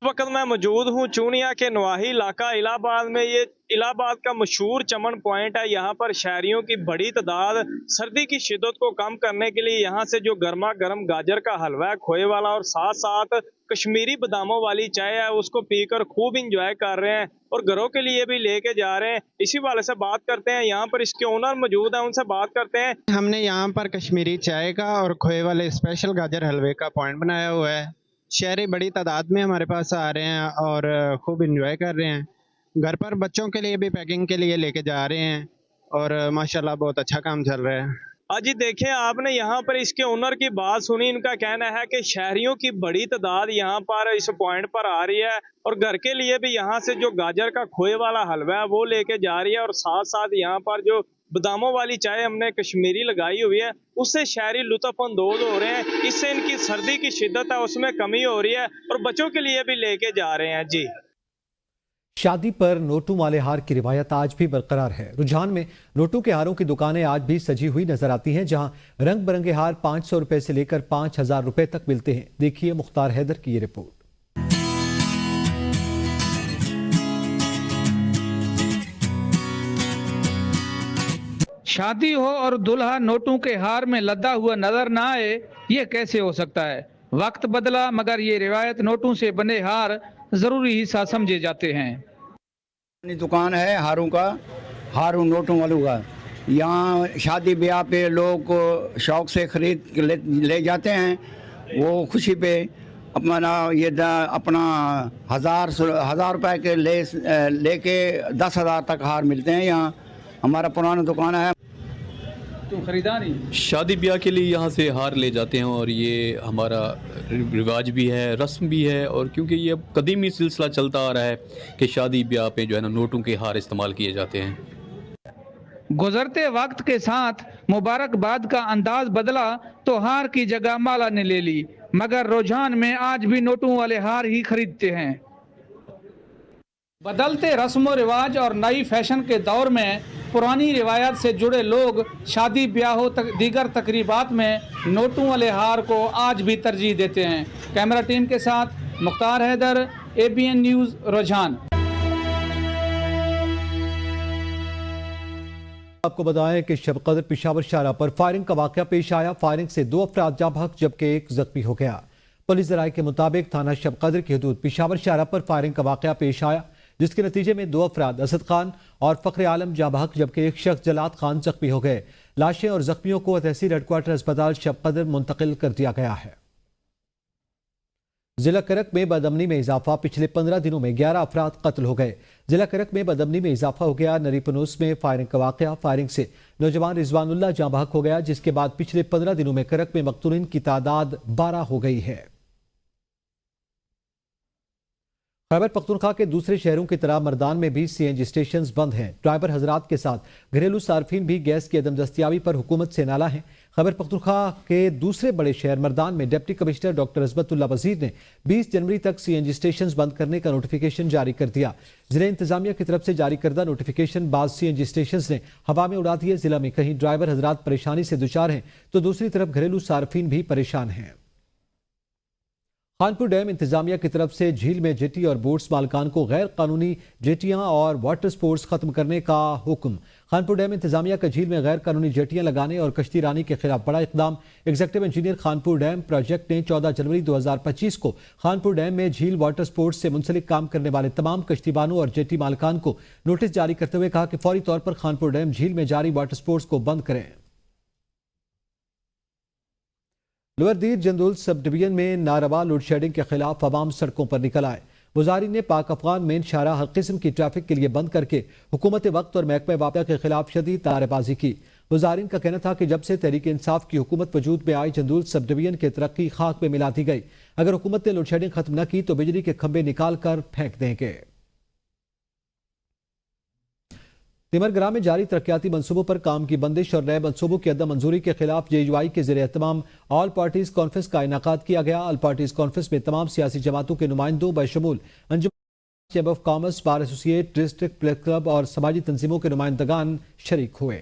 इस वक्त मैं मौजूद हूँ चूनिया के नवाही इलाका इलाहाबाद में। ये इलाहाबाद का मशहूर चमन पॉइंट है। यहाँ पर शहरियों की बड़ी तादाद सर्दी की शिद्दत को कम करने के लिए यहाँ से जो गर्मा गर्म गाजर का हलवा है, खोए वाला, और साथ साथ कश्मीरी बादामों वाली चाय है, उसको पीकर खूब इंजॉय कर रहे हैं और घरों के लिए भी लेके जा रहे हैं। इसी वाले से बात करते हैं, यहाँ पर इसके ओनर मौजूद हैं, उनसे बात करते हैं। हमने यहाँ पर कश्मीरी चाय का और खोए वाले स्पेशल गाजर हलवे का पॉइंट बनाया हुआ है। शहरी बड़ी तादाद में हमारे पास आ रहे हैं और खूब इंजॉय कर रहे हैं। घर पर बच्चों के लिए भी पैकिंग के लिए लेके जा रहे हैं और माशाल्लाह बहुत अच्छा काम चल रहा है। अजी देखें, आपने यहाँ पर इसके ओनर की बात सुनी। इनका कहना है कि शहरियों की बड़ी तादाद यहाँ पर इस पॉइंट पर आ रही है और घर के लिए भी यहाँ से जो गाजर का खोए वाला हलवा है वो लेके जा रही है, और साथ साथ यहाँ पर जो बादामों वाली चाय हमने कश्मीरी लगाई हुई है उससे शहरी लुत्फ अंदोज हो रहे हैं। इससे इनकी सर्दी की शिद्दत है उसमें कमी हो रही है और बच्चों के लिए भी लेके जा रहे हैं। जी, शादी पर नोटों वाले हार की रिवायत आज भी बरकरार है। रुझान में नोटों के हारों की दुकानें आज भी सजी हुई नजर आती हैं, जहां रंग बिरंगे हार 500 रुपए से लेकर 5000 रुपए तक मिलते हैं। देखिए मुख्तार हैदर की ये रिपोर्ट। शादी हो और दुल्हा नोटों के हार में लदा हुआ नजर ना आए, ये कैसे हो सकता है। वक्त बदला मगर ये रिवायत नोटों से बने हार जरूरी हिस्सा समझे जाते हैं। दुकान है हारों का, हारों नोटों वालों का। यहाँ शादी ब्याह पे लोग शौक से खरीद ले जाते हैं। वो खुशी पे अपना अपना हजार रुपए के लेके 10,000 तक हार मिलते हैं। यहाँ हमारा पुराना दुकान है। तो खरीदारी शादी ब्याह के लिए यहाँ से हार ले जाते हैं और ये हमारा रिवाज भी है, रस्म भी है। और क्योंकि ये अब कदीमी सिलसिला चलता आ रहा है कि शादी ब्याह पे जो है ना नोटों के हार इस्तेमाल किए जाते हैं। गुजरते वक्त के साथ मुबारकबाद का अंदाज बदला तो हार की जगह माला ने ले ली, मगर रुझान में आज भी नोटों वाले हार ही खरीदते हैं। बदलते रस्म रिवाज और नई फैशन के दौर में पुरानी रिवायत से जुड़े लोग शादी ब्याहों दीगर तकरीबात में नोटों वाले हार को आज भी तरजीह देते हैं। कैमरा टीम के साथ मुख्तार हैदर, ABN न्यूज़, रुझान। आपको बताएं कि शब कदर पेशावर शाहराह पर फायरिंग का वाकया पेश आया। फायरिंग से 2 अफराद जाँ बहक जबकि 1 जख्मी हो गया। पुलिस राय के मुताबिक थाना शब कदर की हदूद पेशावर शाहराह पर फायरिंग का वाकया पेश आया, जिसके नतीजे में 2 अफराद असद खान और फखर आलम जाँ बहक जबकि 1 शख्स जलाद खान जख्मी हो गए। लाशें और जख्मियों को तहसील हेडक्वार्टर अस्पताल शब कदर मुंतकिल कर दिया गया है। जिला करक में बदअमनी में इजाफा। पिछले 15 दिनों में 11 अफराद कत्ल हो गए। जिला करक में बदअमनी में इजाफा हो गया। नरीपनूस में फायरिंग का वाकया। फायरिंग से नौजवान रिजवानुल्लाह जाँ बहक हो गया, जिसके बाद पिछले 15 दिनों में करक में मकतूलीन की तादाद 12 हो गई है। खैबर पख्तूनख्वा के दूसरे शहरों की तरह मर्दान में भी CNG स्टेशन बंद हैं। ड्राइवर हजरात के साथ घरेलू सार्फिन भी गैस की अदम दस्तियाबी पर हुकूमत से नाला हैं। खैबर पख्तूनख्वा के दूसरे बड़े शहर मर्दान में डिप्टी कमिश्नर डॉक्टर अजमतुल्ला वजीर ने 20 जनवरी तक CNG स्टेशन बंद करने का नोटिफिकेशन जारी कर दिया। जिला इंतजामिया की तरफ से जारी करदा नोटिफिकेशन बाद CNG स्टेशन ने हवा में उड़ा दिए। जिला में कहीं ड्राइवर हजरात परेशानी से दुचार हैं तो दूसरी तरफ घरेलू सार्फिन भी परेशान हैं। खानपुर डैम इंतजामिया की तरफ से झील में जेटी और बोट्स मालकान को गैर कानूनी जेटियां और वाटर स्पोर्ट्स खत्म करने का हुक्म। खानपुर डैम इंतजामिया का झील में गैर कानूनी जेटियां लगाने और कश्ती रानी के खिलाफ बड़ा इकदाम। Executive engineer Khanpur dam project ने 14 जनवरी 2025 को खानपुर डैम में झील वाटर स्पोर्ट्स से मुंसलिक काम करने वाले तमाम कश्तीबानों और जेटी मालकान को नोटिस जारी करते हुए कहा कि फौरी तौर पर खानपुर डैम झील में जारी वाटर स्पोर्ट्स को बंद करें। लोअर दीर जंदुल सब डिवीजन में नारवा लोड शेडिंग के खिलाफ आवाम सड़कों पर निकल आए। मुजाहिरीन ने पाक अफगान मेन शाहरा हर किस्म की ट्रैफिक के लिए बंद करके हुकूमत वक्त और महकमा वापदा के खिलाफ शदीद नारेबाजी की। मुजाहिरीन का कहना था कि जब से तहरीक इंसाफ की हुकूमत वजूद में आई, जंदुल सब डिवीजन की तरक्की खाक में मिला दी गई। अगर हुकूमत ने लोड शेडिंग खत्म न की तो बिजली के खंभे निकाल कर फेंक देंगे। तिमरगरा में जारी तरक्याती मंसूबों पर काम की बंदिश और नए मंसूबों की अदम मंजूरी के खिलाफ JUI के ज़रिए तमाम ऑल पार्टीज कॉन्फ्रेंस का इनेकाद किया गया। ऑल पार्टीज कॉन्फ्रेंस में तमाम सियासी जमातों के नुमाइंदों बशमूल अंजुमन chamber of commerce, bar associate, district press club और समाजी तंजीमों के नुमाइंदगान शरीक हुए।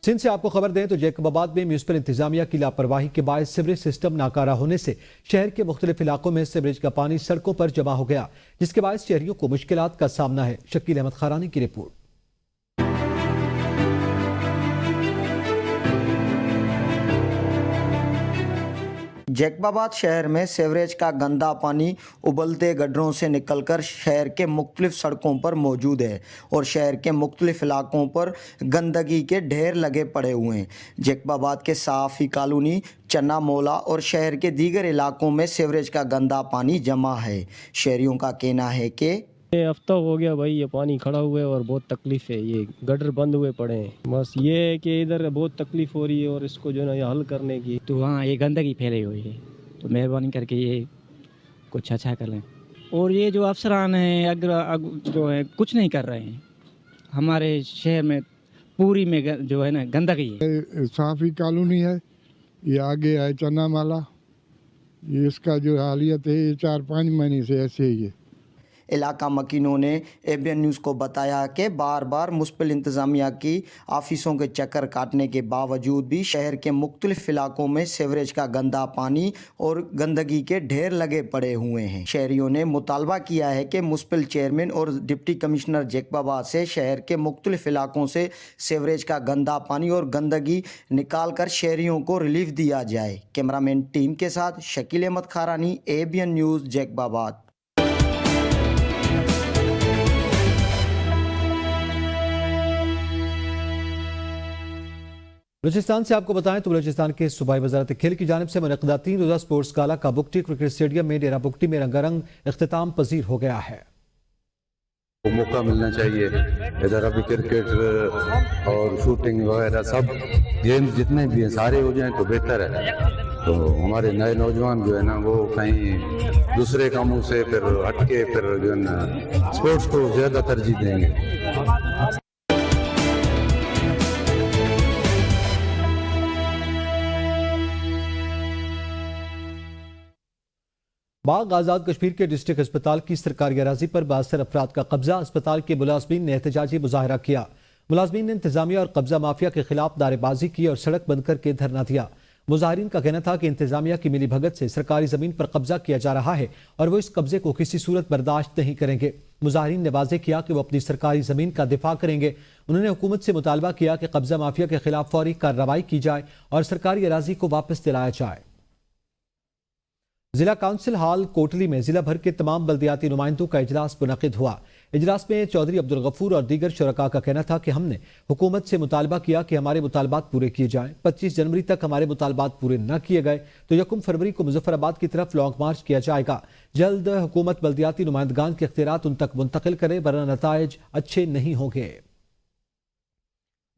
सिंध से आपको खबर दें तो जैकबाबाद में म्यूनिसिपल इंतजामिया की लापरवाही के बायस सीवरेज सिस्टम नाकारा होने से शहर के मुख्तलिफ इलाकों में सीवरेज का पानी सड़कों पर जमा हो गया, जिसके बायस शहरियों को मुश्किलात का सामना है। शकील अहमद खारानी की रिपोर्ट। जैकबाबाद शहर में सीवरेज का गंदा पानी उबलते गड्ढरों से निकलकर शहर के मुख्तलिफ सड़कों पर मौजूद है और शहर के मुख्तलिफ इलाकों पर गंदगी के ढेर लगे पड़े हुए हैं। जैकबाबाद के साफ़ी कॉलोनी, चन्ना मोला और शहर के दीगर इलाकों में सीवरेज का गंदा पानी जमा है। शहरियों का कहना है कि हफ्ता हो गया भाई ये पानी खड़ा हुआ है और बहुत तकलीफ है, ये गटर बंद हुए पड़े हैं। बस ये है कि इधर बहुत तकलीफ हो रही है और इसको जो है ना ये हल करने की। तो हाँ, ये गंदगी फैली हुई है, तो मेहरबानी करके ये कुछ अच्छा कर लें। और ये जो अफसरान हैं अगर जो है कुछ नहीं कर रहे हैं, हमारे शहर में पूरी में जो है ना गंदगी है। साफ़ी कॉलोनी है, ये आगे है चन्ना माला, ये इसका जो हालियत है ये 4-5 महीने से ऐसे ही है। इलाका मकीनों ने ABN न्यूज़ को बताया कि बार बार मुस्बिल इंतज़ामिया की ऑफिसों के चक्कर काटने के बावजूद भी शहर के मुख्तलिफ इलाकों में सीवरेज का गंदा पानी और गंदगी के ढेर लगे पड़े हुए हैं। शहरियों ने मुतालबा किया है कि मुस्बिल चेयरमैन और डिप्टी कमिश्नर जैकबाबाद से शहर के मुख्तलिफ इलाकों से सीवरेज का गंदा पानी और गंदगी निकाल कर शहरियों को रिलीफ दिया जाए। कैमरामैन टीम के साथ शकील अहमद खारानी, ABN न्यूज़, जैकबाबाद। बलूचिस्तान से आपको बताएं तो बलूचिस्तान के सूबाई वजारत खेल की जानिब से मुनक़दा 3 रोज़ा स्पोर्ट्स गाला का बुगटी क्रिकेट स्टेडियम में डेरा बुगटी में रंगारंग इख्तिताम पजीर हो गया है। मौका मिलना चाहिए इधर, अभी क्रिकेट और शूटिंग वगैरह सब गेम्स जितने भी हैं सारे हो जाएं तो बेहतर है। तो हमारे नए नौजवान जो है ना वो कहीं दूसरे कामों से फिर हटके फिर जो है ना स्पोर्ट्स को ज़्यादा तरजीह देंगे। बाग आज़ाद कश्मीर के डिस्ट्रिक्ट अस्पताल की सरकारी अराजी पर 72 अफराद का कब्जा। अस्पताल के मुलाजमीन ने एहतजाजी मुजाहरा किया। मुलाजमीन ने इंतजामिया और कब्जा माफिया के खिलाफ नारेबाजी की और सड़क बंद करके धरना दिया। मुजाहिरीन का कहना था कि इंतजामिया की मिली भगत से सरकारी जमीन पर कब्जा किया जा रहा है और वो इस कब्जे को किसी सूरत बर्दाश्त नहीं करेंगे। मुजाहिरीन ने वाज़ेह किया कि वो अपनी सरकारी जमीन का दिफा करेंगे। उन्होंने हुकूमत से मुतालबा किया कि कब्जा माफिया के खिलाफ फौरी कार्रवाई की जाए और सरकारी अराजी को वापस दिलाया जाए। जिला काउंसिल हॉल कोटली में जिला भर के तमाम बल्दियाती नुमाइंदों का इजलास मुनक़िद हुआ। इजलास में चौधरी अब्दुल गफूर और दीगर शुरका का कहना था कि हमने हुकूमत से मुतालबा किया कि हमारे मुतालबात पूरे किए जाएं। 25 जनवरी तक हमारे मुतालबात पूरे न किए गए तो 1 फरवरी को मुजफ्फराबाद की तरफ लॉन्ग मार्च किया जाएगा। जल्द हुकूमत बल्दियाती नुमाइंदगान के इख्तियारात उन तक मुंतकिल करे वरना नताइज अच्छे नहीं होंगे।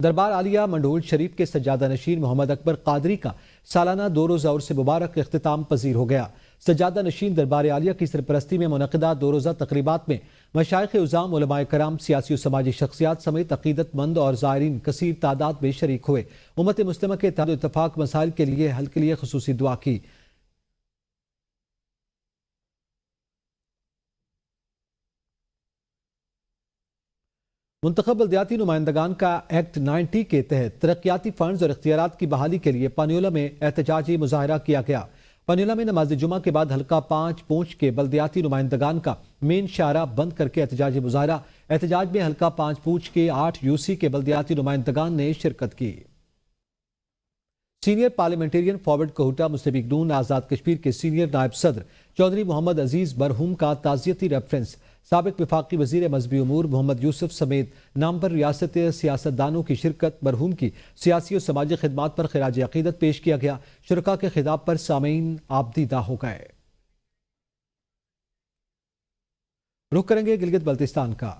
दरबार आलिया मंडोल शरीफ के सज्जादा नशीन मोहम्मद अकबर कादरी का सालाना 2 रोज़ा उर्स मुबारक इख्तिताम पजीर हो गया। सज्जादा नशीन दरबार आलिया की सरपरस्ती में मुनक़िदा 2 रोज़ा तकरीबात में मशाइख़ उज़ाम, उलमाए कराम, सियासी और समाजी शख्सियात समेत अक़ीदतमंद और ज़ायरीन कसीर तादाद में शरीक हुए। उम्मत मुस्लिमा के इत्तेहाद और इत्तफ़ाक़ मसाइल के लिए हल के लिए ख़ुसूसी दुआ की। मुंतखब बल्दियाती नुमाइंदगान का एक्ट 90 के तहत तरक्याती फंड्स और इख्तियारात की बहाली के लिए पानियोला में एहतजाजी मुजाहरा किया गया। पानियोला में नमाज जुमा के बाद हल्का 5 पूंछ के बल्दियाती नुमाइंदगान का मेन शाहरा बंद करके एहतजाजी मुजाहरा। एहतजाज में हल्का 5 पूंछ के 8 UC के बल्दियाती नुमाइंदगान ने शिरकत की। सीनियर पार्लियामेंटेरियन फॉरवर्ड कोहटा मुस्लिम लीग नून आज़ाद कश्मीर के सीनियर नायब सदर चौधरी मोहम्मद अजीज मरहूम का ताज़ियती रेफरेंस साबिक वफाकी वजीर मजहबी उमूर मोहम्मद यूसुफ समेत नामवर रियासत सियासतदानों की शिरकत, मरहूम की सियासी और समाजी खिदमात पर खिराज अकीदत पेश किया गया। शुरका के खिताब पर सामीन आबदीदा हो गए। रुख करेंगे गिलगित बल्तिस्तान का।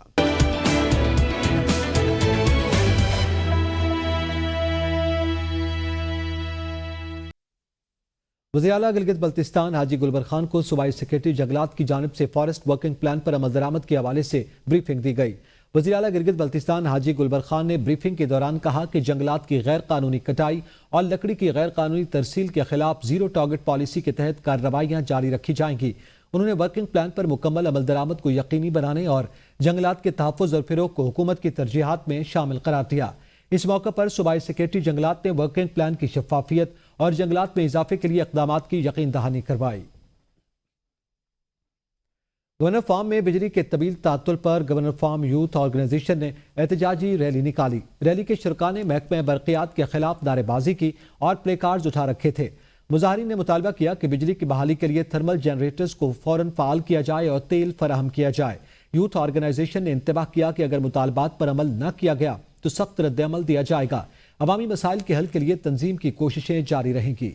वज़ीर आला गिलगित बल्तिस्तान हाजी गुलबर खान को सूबाई सेक्रेटरी जंगलात की जानिब से फॉरेस्ट वर्किंग प्लान पर अमल दरामद के हवाले से ब्रीफिंग दी गई। वज़ीर आला गिलगित बल्तिस्तान हाजी गुलबर खान ने ब्रीफिंग के दौरान कहा कि जंगलात की गैर कानूनी कटाई और लकड़ी की गैर कानूनी तरसील के खिलाफ जीरो टारगेट पॉलिसी के तहत कार्रवाइयाँ जारी रखी जाएंगी। उन्होंने वर्किंग प्लान पर मुकम्मल अमल दरामद को यकीनी बनाने और जंगलात के तहफ़्फ़ुज़ और फ़िरोग को हुकूमत की तरजीहात में शामिल करार दिया। इस मौके पर सूबाई सेक्रेटरी जंगलात ने वर्किंग प्लान की शफाफियत और जंगलात में इजाफे के लिए इक़दामात की यकीन दहानी करवाई। गवर्नर फार्म में बिजली के तवील तातुल पर गवर्नर फार्म यूथ ऑर्गेनाइजेशन ने एहतजाजी रैली निकाली। रैली के शुरका ने महकमे बरक़ियात के खिलाफ नारेबाजी की और प्ले कार्ड्स उठा रखे थे। मुजाहिरीन ने मुतालबा किया कि बिजली की बहाली के लिए थर्मल जनरेटर्स को फौरन फाल किया जाए और तेल फराहम किया जाए। यूथ ऑर्गेनाइजेशन ने इंतबाह किया कि अगर मुतालबात पर अमल न किया गया तो सख्त रद्द अमल दिया जाएगा। अवामी मसाइल के हल के लिए तंजीम की कोशिशें जारी रहेंगी।